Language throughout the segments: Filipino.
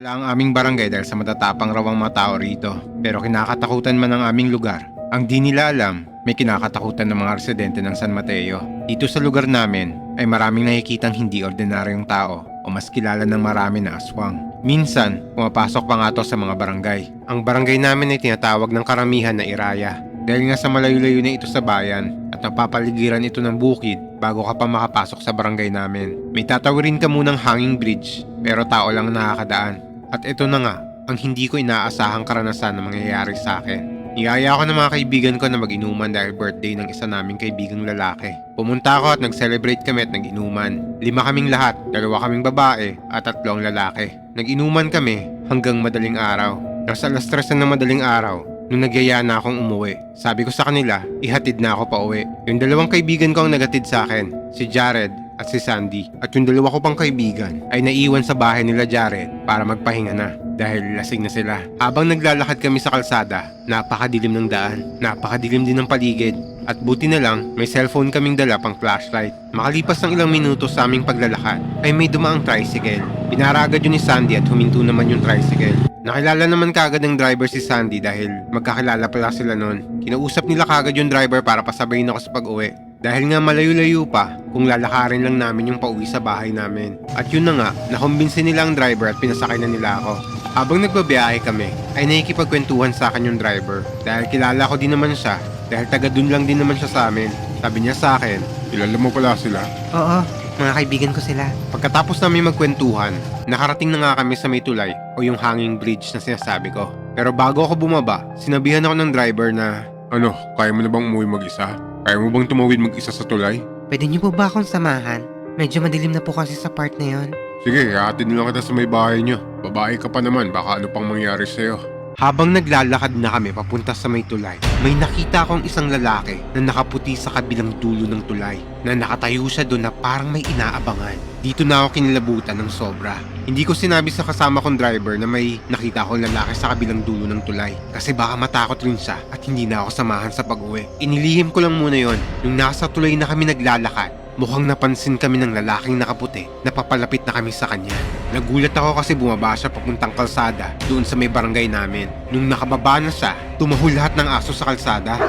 Wala ang aming barangay dahil sa matatapang raw ang mga tao rito. Pero kinakatakutan man ang aming lugar. Ang di nila alam, may kinakatakutan ng mga residente ng San Mateo. Dito sa lugar namin ay maraming nakikitang hindi ordinaryong tao o mas kilala ng marami na aswang. Minsan, pumapasok pa nga to sa mga barangay. Ang barangay namin ay tinatawag ng karamihan na Iraya. Dahil nga sa malayo-layo na ito sa bayan at napapaligiran ito ng bukid bago ka pa makapasok sa barangay namin. May tatawirin ka munang hanging bridge pero tao lang ang nakakadaan. At ito na nga ang hindi ko inaasahang karanasan na mangyayari sa akin. Niyaya ako ng mga kaibigan ko na mag-inuman dahil birthday ng isa naming kaibigang lalaki. Pumunta ako at nag-celebrate kami at nag-inuman. 5 kaming lahat, 2 kaming babae at 3 ang lalaki. Nag-inuman kami hanggang madaling araw. Nasa alas 3 na ng madaling araw, nung nagyaya na akong umuwi. Sabi ko sa kanila, ihatid na ako pa uwi. Yung 2 kaibigan ko ang nagatid sa akin, si Jared at si Sandy. At yung 2 ko pang kaibigan ay naiwan sa bahay nila Jared para magpahinga na dahil lasing na sila. Habang naglalakad kami sa kalsada, napakadilim ng daan, napakadilim din ng paligid. At buti na lang, may cellphone kaming dala pang flashlight. Makalipas ng ilang minuto sa aming paglalakad, ay may dumaang tricycle. Pinara agad yun ni Sandy at huminto naman yung tricycle. Nakilala naman kaagad ng driver si Sandy dahil magkakilala pala sila noon. Kinausap nila kaagad yung driver para pasabayin ako sa pag-uwi. Dahil nga malayo-layo pa, kung lalakarin lang namin yung pauwi sa bahay namin. At yun na nga, nakumbinsin nila ang driver at pinasakay na nila ako. Habang nagbabiyahe kami, ay nakikipagkwentuhan sa akin yung driver. Dahil kilala ko din naman siya, dahil taga dun lang din naman siya sa amin. Sabi niya sa akin, kilala mo pala sila? Oo, mga kaibigan ko sila. Pagkatapos namin magkwentuhan, nakarating na nga kami sa may tulay o yung hanging bridge na sinasabi ko. Pero bago ako bumaba, sinabihan ako ng driver na, ano, kaya mo na bang umuwi mag-isa? Kaya mo bang tumawid mag-isa sa tulay? Pwede niyo po ba akong samahan? Medyo madilim na po kasi sa part na yon. Sige, hahatid na lang kita sa may bahay niyo. Babae ka pa naman, baka ano pang mangyari sa'yo. Habang naglalakad na kami papunta sa may tulay, may nakita akong isang lalaki na nakaputi sa kabilang dulo ng tulay, na nakatayo siya doon na parang may inaabangan. Dito na ako kinilabutan ng sobra. Hindi ko sinabi sa kasama kong driver na may nakita akong lalaki sa kabilang dulo ng tulay kasi baka matakot rin siya at hindi na ako samahan sa pag-uwi. Inilihim ko lang muna yon. Nung nasa tulay na kami naglalakad, mukhang napansin kami ng lalaking nakaputi na papalapit na kami sa kanya. Nagulat ako kasi bumaba siya papuntang kalsada doon sa may barangay namin. Nung nakababa na siya, tumahol lahat ng aso sa kalsada.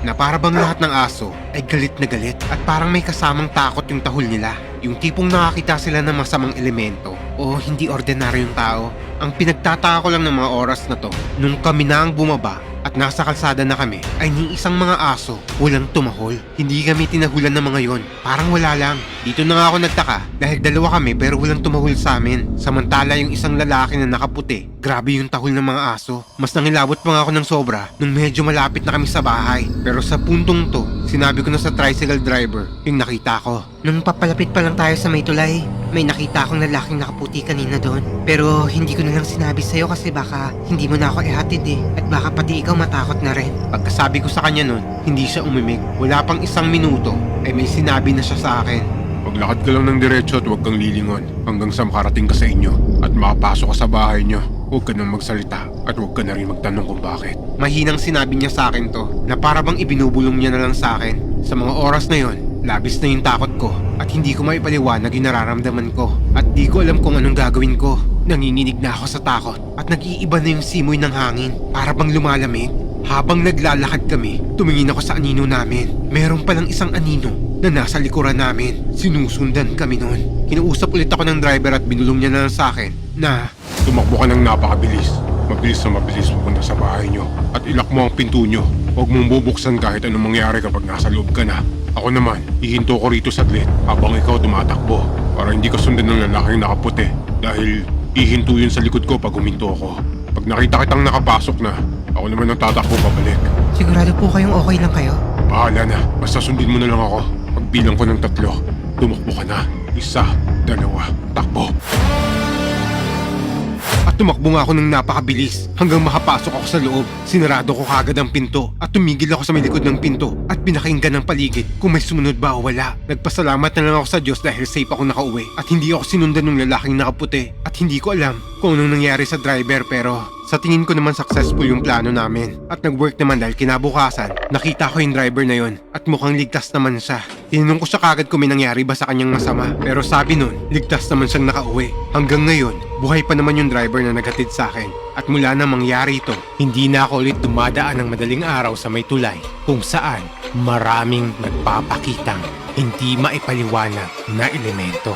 Na para bang lahat ng aso ay galit na galit at parang may kasamang takot yung tahol nila. Yung tipong nakakita sila ng masamang elemento o hindi ordinaryong tao. Ang pinagtataka ko lang ng mga oras na to, nung kami na ang bumaba at nasa kalsada na kami, ay ni isang mga aso walang tumahol. Hindi kami tinahulan ng mga yon, parang wala lang. Dito na nga ako nagtaka dahil 2 kami pero walang tumahol sa amin. Samantala yung isang lalaki na nakaputi, grabe yung tahol ng mga aso. Mas nangilabot pa nga ako ng sobra nung medyo malapit na kami sa bahay. Pero sa puntong to, sinabi ko na sa tricycle driver yung nakita ko. Nung papalapit pa lang tayo sa may tulay, may nakita akong lalaking nakaputi kanina doon. Pero hindi ko na lang sinabi sa'yo kasi baka hindi mo na ako ihatid eh. At baka pati ikaw matakot na rin. Pagkasabi ko sa kanya nun, hindi siya umimik. Wala pang 1 minuto ay may sinabi na siya sa akin. Maglakad ka lang ng diretso at huwag kang lilingon hanggang sa makarating ka sa inyo at makapasok ka sa bahay niyo. Huwag ka nang magsalita at huwag ka na rin magtanong kung bakit. Mahinang sinabi niya sa akin to na para bang ibinubulong niya na lang sa akin. Sa mga oras na yon, labis na yung takot ko at hindi ko maipaliwanag yung nararamdaman ko at di ko alam kung anong gagawin ko. Nanginginig na ako sa takot at nag-iiba na yung simoy ng hangin para bang lumalamig. Habang naglalakad kami, tumingin ako sa anino namin. Meron palang isang anino na nasa likuran namin. Sinusundan kami noon. Kinausap ulit ako ng driver at binulong niya na lang sa akin na tumakbo ka ng napakabilis. Mabilis na mabilis pupunta sa bahay niyo at ilak mo ang pinto niyo. Huwag mong bubuksan kahit anong mangyari kapag nasa loob ka na. Ako naman, ihinto ko rito saglit habang ikaw tumatakbo para hindi ka sundan ng lalaking nakaputi dahil ihinto yun sa likod ko pag huminto ako. Pag nakita kitang nakapasok na, ako naman ang tatakbo pabalik. Sigurado po kayong okay lang kayo? Bahala na, basta sundin mo na lang ako. Pagbilang ko ng 3, tumakbo ka na. 1, 2, takbo. At tumakbo nga ako ng napakabilis hanggang makapasok ako sa loob. Sinarado ko kagad ang pinto at tumigil ako sa may likod ng pinto at pinakinggan ng paligid kung may sumunod ba o wala. Nagpasalamat na lang ako sa Diyos dahil safe ako nakauwi at hindi ako sinundan ng lalaking nakaputi at hindi ko alam kung anong nangyari sa driver pero sa tingin ko naman successful yung plano namin at nag-work naman dahil kinabukasan nakita ko yung driver na yon at mukhang ligtas naman siya. Tinanong ko siya kagad kung may nangyari ba sa kanyang masama. Pero sabi nun, ligtas naman siyang nakauwi. Hanggang ngayon, buhay pa naman yung driver na naghatid sa akin. At mula na mangyari ito, hindi na ako ulit dumadaan ng madaling araw sa may tulay kung saan maraming nagpapakitang hindi maipaliwanag na elemento.